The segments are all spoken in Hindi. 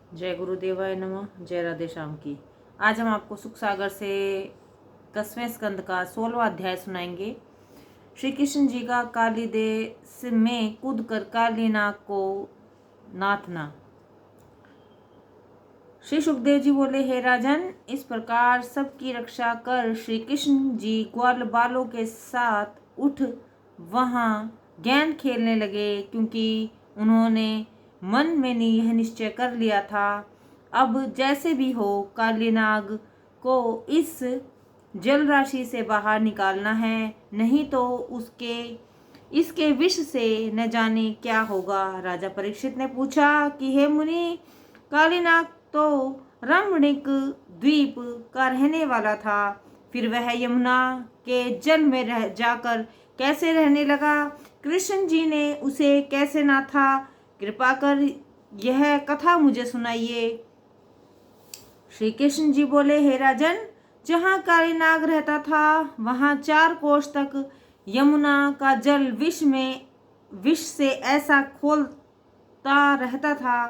जय गुरुदेवाय नमः। जय राधे श्याम की। आज हम आपको सुख सागर से 10वें स्कंद का 16वां अध्याय सुनाएंगे। श्री कृष्ण जी का कालिदेश में कूद कर कालीनाग को नाथना। श्री सुखदेव जी बोले, हे राजन, इस प्रकार सबकी रक्षा कर श्री कृष्ण जी ग्वाल बालों के साथ उठ वहां गेंद खेलने लगे, क्योंकि उन्होंने मन में यह निश्चय कर लिया था, अब जैसे भी हो कालीनाग को इस जल राशि से बाहर निकालना है, नहीं तो इसके विष से न जाने क्या होगा। राजा परीक्षित ने पूछा कि हे मुनि, कालीनाग तो रमणीक द्वीप का रहने वाला था, फिर वह यमुना के जल में जाकर कैसे रहने लगा? कृष्ण जी ने उसे कैसे नाथा? कृपा कर यह कथा मुझे सुनाइए। श्री कृष्ण जी बोले, हे राजन, जहाँ कालीनाग रहता था वहाँ 4 कोस तक यमुना का जल विष से ऐसा खोलता रहता था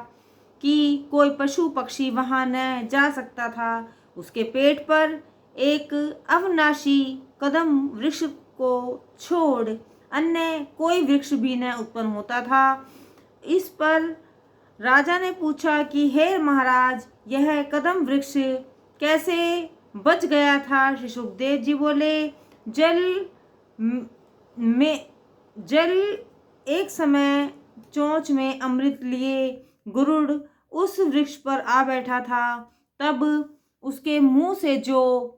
कि कोई पशु पक्षी वहां न जा सकता था। उसके पेट पर एक अविनाशी कदम वृक्ष को छोड़ अन्य कोई वृक्ष भी न उत्पन्न होता था। इस पर राजा ने पूछा कि हे महाराज, यह कदम वृक्ष कैसे बच गया था? श्री सुखदेव जी बोले, जल एक समय चोंच में अमृत लिए गुरुड़ उस वृक्ष पर आ बैठा था, तब उसके मुंह से जो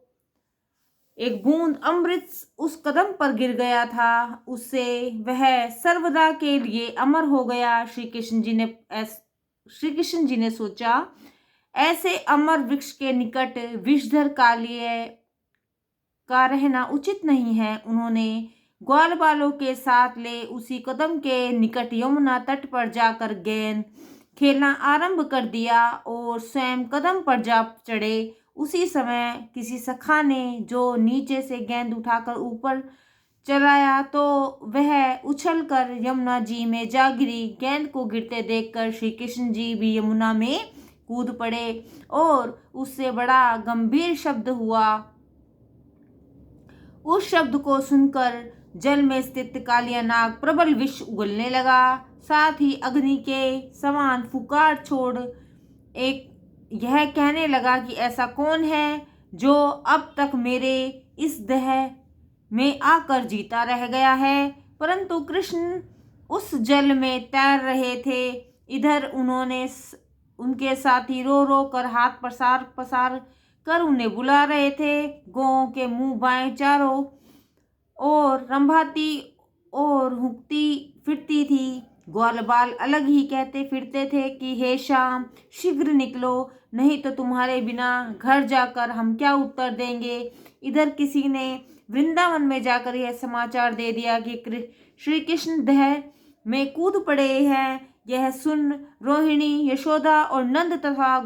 एक बूंद अमृत उस कदम पर गिर गया था, उससे वह सर्वदा के लिए अमर हो गया। श्री कृष्ण जी ने सोचा, ऐसे अमर वृक्ष के निकट विषधर कालिय का रहना उचित नहीं है। उन्होंने ग्वाल बालों के साथ ले उसी कदम के निकट यमुना तट पर जाकर गेंद खेलना आरंभ कर दिया और स्वयं कदम पर जा चढ़े। उसी समय किसी सखा ने जो नीचे से गेंद उठाकर ऊपर चलाया तो वह उछलकर यमुना जी में जा गिरी। गेंद को गिरते देखकर श्री कृष्ण जी भी यमुना में कूद पड़े और उससे बड़ा गंभीर शब्द हुआ। उस शब्द को सुनकर जल में स्थित कालियानाग प्रबल विष उगलने लगा, साथ ही अग्नि के समान फुकार छोड़ एक यह कहने लगा कि ऐसा कौन है जो अब तक मेरे इस देह में आकर जीता रह गया है? परंतु कृष्ण उस जल में तैर रहे थे। इधर उनके साथी रो रो कर हाथ पसार पसार कर उन्हें बुला रहे थे। गौओं के मुंह बाएं चारों और रंभाती और हुकती फिरती थी। ग्वाल बाल अलग ही कहते फिरते थे कि हे श्याम, शीघ्र निकलो, नहीं तो तुम्हारे बिना घर जाकर हम क्या उत्तर देंगे। इधर किसी ने वृंदावन में जाकर यह समाचार दे दिया कि श्री कृष्ण दह में कूद पड़े हैं। यह सुन रोहिणी, यशोदा और नंद तथा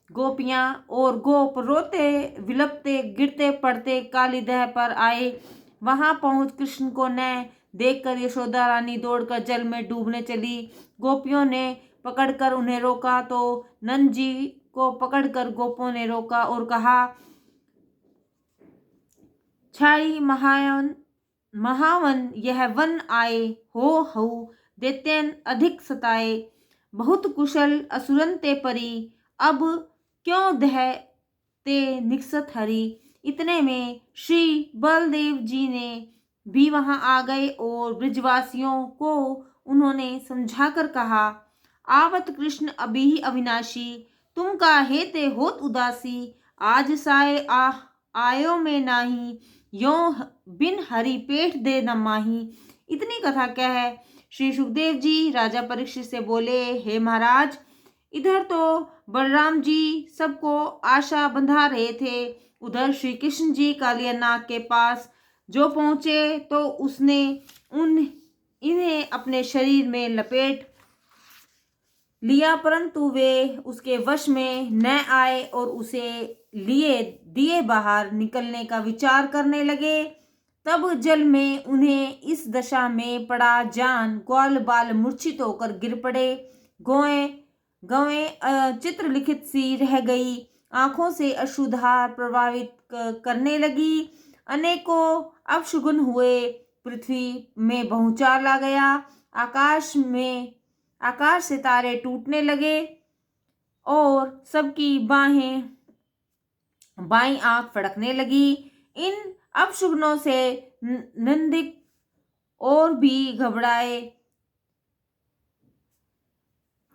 गोपियां और गोप रोते विलपते गिरते पड़ते कालीदह पर आए। वहां पहुंच कृष्ण को न देखकर यशोदा रानी दौड़कर जल में डूबने चली। गोपियों ने पकड़कर उन्हें रोका तो नंद जी को पकड़कर गोपों ने रोका और कहा, छाई महावन यह वन आए हो दैत्यन अधिक सताए, बहुत कुशल असुरन ते परी, अब क्यों दह ते निकसत हरी। इतने में श्री बलदेव जी ने भी वहां आ गए और ब्रजवासियों को उन्होंने समझाकर कहा, आवत कृष्ण अभी ही अविनाशी, तुम काहे ते होत उदासी, आज साय आयो में नाही, यो बिन हरि पेट दे न माही। इतनी कथा कह श्री सुखदेव जी राजा परीक्षित से बोले, हे महाराज, इधर तो बलराम जी सबको आशा बंधा रहे थे। उधर श्री कृष्ण जी कालियानाग के पास जो पहुंचे तो उसने इन्हें अपने शरीर में लपेट लिया, परंतु वे उसके वश में न आए और उसे लिए दिए बाहर निकलने का विचार करने लगे। तब जल में उन्हें इस दशा में पड़ा जान ग्वाल बाल मूर्छित होकर गिर पड़े। गौएं गवें चित्रलिखित सी रह गई, आंखों से अश्रुधार प्रभावित करने लगी। अनेकों अपशगुन हुए, पृथ्वी में भूचाल आ गया, आकाश से तारे टूटने लगे और सबकी बाईं आंख फड़कने लगी। इन अपशगुनों से नंदिक और भी घबराए।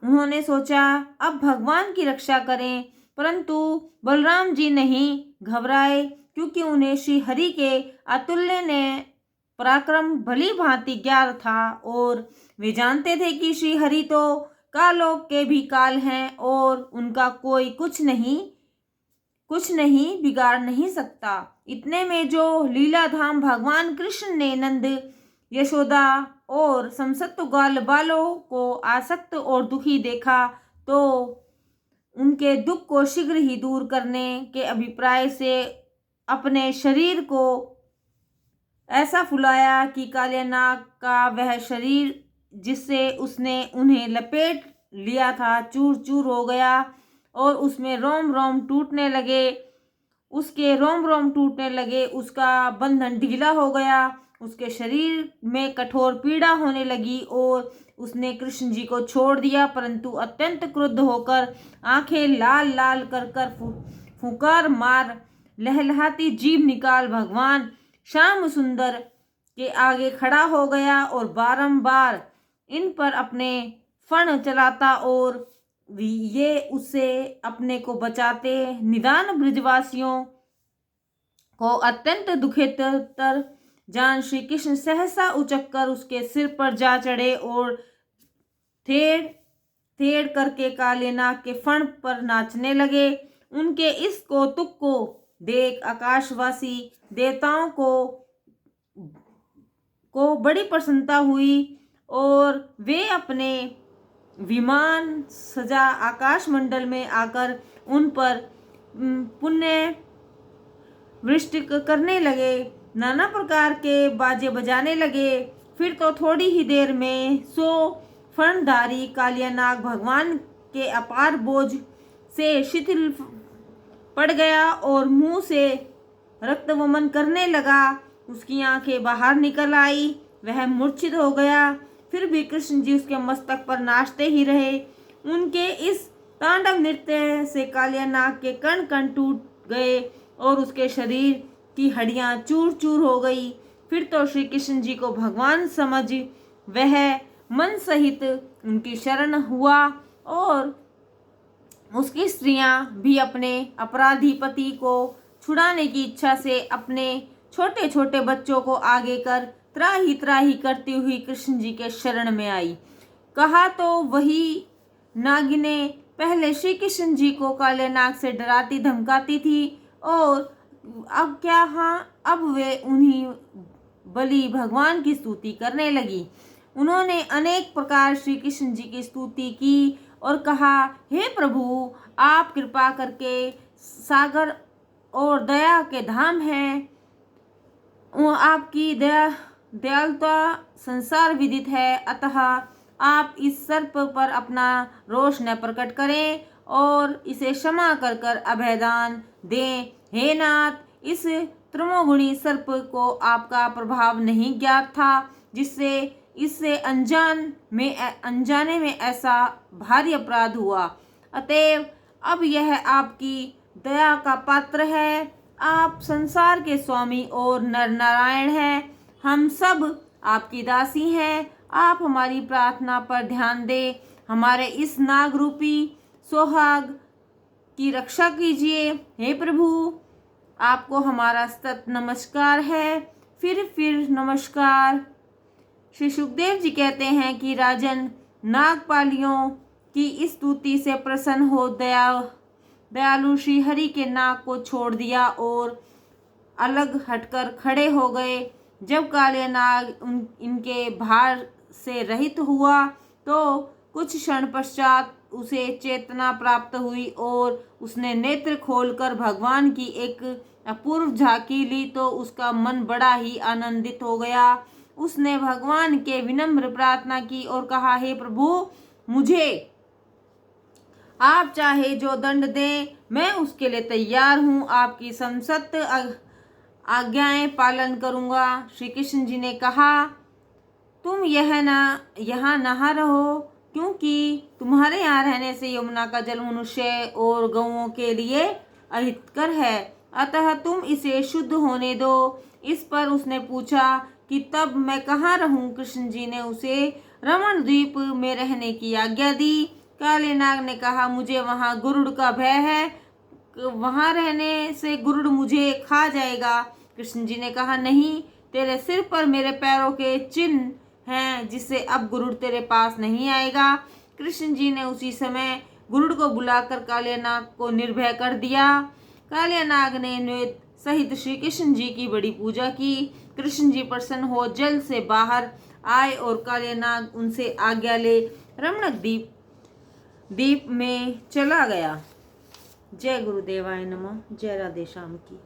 उन्होंने सोचा अब भगवान की रक्षा करें, परंतु बलराम जी नहीं घबराए, क्योंकि उन्हें श्री हरि के अतुल्य ने पराक्रम भली भांति ज्ञात था और वे जानते थे कि श्री हरि तो कालों के भी काल हैं और उनका कोई कुछ नहीं बिगाड़ नहीं सकता। इतने में जो लीलाधाम भगवान कृष्ण ने नंद, यशोदा और समस्त ग्वाल बालों को आसक्त और दुखी देखा, तो उनके दुख को शीघ्र ही दूर करने के अभिप्राय से अपने शरीर को ऐसा फुलाया कि कालियानाग का वह शरीर जिससे उसने उन्हें लपेट लिया था चूर चूर हो गया और उसमें रोम रोम टूटने लगे। उसका बंधन ढीला हो गया, उसके शरीर में कठोर पीड़ा होने लगी और उसने कृष्ण जी को छोड़ दिया। परंतु अत्यंत क्रुद्ध होकर आंखें लाल लाल कर फुकार मार लहलहाती जीभ निकाल भगवान श्याम सुंदर के आगे खड़ा हो गया और बारंबार इन पर अपने फण चलाता और ये उससे अपने को बचाते। निदान ब्रजवासियों को अत्यंत दुखित तर जान श्री कृष्ण सहसा उचक कर उसके सिर पर जा चढ़े और थेड़ करके कालियानाग के फण पर नाचने लगे। उनके इस कौतुक को देख आकाशवासी देवताओं को बड़ी प्रसन्नता हुई और वे अपने विमान सजा आकाश मंडल में आकर उन पर पुण्य वृष्टि करने लगे, नाना प्रकार के बाजे बजाने लगे। फिर तो थोड़ी ही देर में 100 फणधारी कालियानाग भगवान के अपार बोझ से शिथिल पड़ गया और मुंह से रक्तवमन करने लगा। उसकी आंखें बाहर निकल आई, वह मूर्छित हो गया। फिर भी कृष्ण जी उसके मस्तक पर नाचते ही रहे। उनके इस तांडव नृत्य से कालियानाग के कण कण टूट गए और उसके शरीर की हड्डियां चूर चूर हो गई। फिर तो श्री कृष्ण जी को भगवान समझ वह मन सहित उनकी शरण हुआ और उसकी स्त्रियां भी अपने अपराधी पति को छुड़ाने की इच्छा से अपने छोटे छोटे बच्चों को आगे कर त्राही करती हुई कृष्ण जी के शरण में आई। कहा तो वही नागिने पहले श्री कृष्ण जी को कालियानाग से डराती धमकाती थी और अब वे उन्हीं बलि भगवान की स्तुति करने लगी। उन्होंने अनेक प्रकार श्री कृष्ण जी की स्तुति की और कहा, हे प्रभु, आप कृपा करके सागर और दया के धाम हैं। आपकी दयालुता संसार विदित है, अतः आप इस सर्प पर अपना रोष न प्रकट करें और इसे क्षमा कर कर अभयदान दें। हे नाथ, इस त्रिमोगुणी सर्प को आपका प्रभाव नहीं ज्ञात था, जिससे इससे अनजाने में ऐसा भारी अपराध हुआ। अतएव अब यह आपकी दया का पात्र है। आप संसार के स्वामी और नर नारायण हैं। हम सब आपकी दासी हैं। आप हमारी प्रार्थना पर ध्यान दें। हमारे इस नाग रूपी सोहाग की रक्षा कीजिए। हे प्रभु, आपको हमारा सतत नमस्कार है। फिर नमस्कार। श्री सुखदेव जी कहते हैं कि राजन, नागपालियों की इस स्तुति से प्रसन्न हो दयालु श्री हरि के नाग को छोड़ दिया और अलग हटकर खड़े हो गए। जब कालियानाग इनके भार से रहित हुआ तो कुछ क्षण पश्चात उसे चेतना प्राप्त हुई और उसने नेत्र खोलकर भगवान की एक अपूर्व झांकी ली तो उसका मन बड़ा ही आनंदित हो गया। उसने भगवान के विनम्र प्रार्थना की और कहा, हे प्रभु, मुझे आप चाहे जो दंड दें, मैं उसके लिए तैयार हूँ। आपकी समस्त आज्ञाएं पालन करूँगा। श्री कृष्ण जी ने कहा, तुम यहाँ नहा रहो, क्योंकि तुम्हारे यहाँ रहने से यमुना का जल मनुष्य और गौओं के लिए अहितकर है, अतः तुम इसे शुद्ध होने दो। इस पर उसने पूछा कि तब मैं कहाँ रहूं? कृष्ण जी ने उसे रमण द्वीप में रहने की आज्ञा दी। काले नाग ने कहा, मुझे वहाँ गुरुड़ का भय है, वहाँ रहने से गुरुड़ मुझे खा जाएगा। कृष्ण जी ने कहा, नहीं, तेरे सिर पर मेरे पैरों के चिन्ह हैं, जिससे अब गुरुड़ तेरे पास नहीं आएगा। कृष्ण जी ने उसी समय गुरुड़ को बुलाकर काले नाग को निर्भय कर दिया। काले नाग ने नृत्य सहित श्री कृष्ण जी की बड़ी पूजा की। कृष्ण जी प्रसन्न हो जल से बाहर आए और काले नाग उनसे आज्ञा ले रमणक द्वीप में चला गया। जय गुरुदेवाय नमः। जय राधे श्याम की।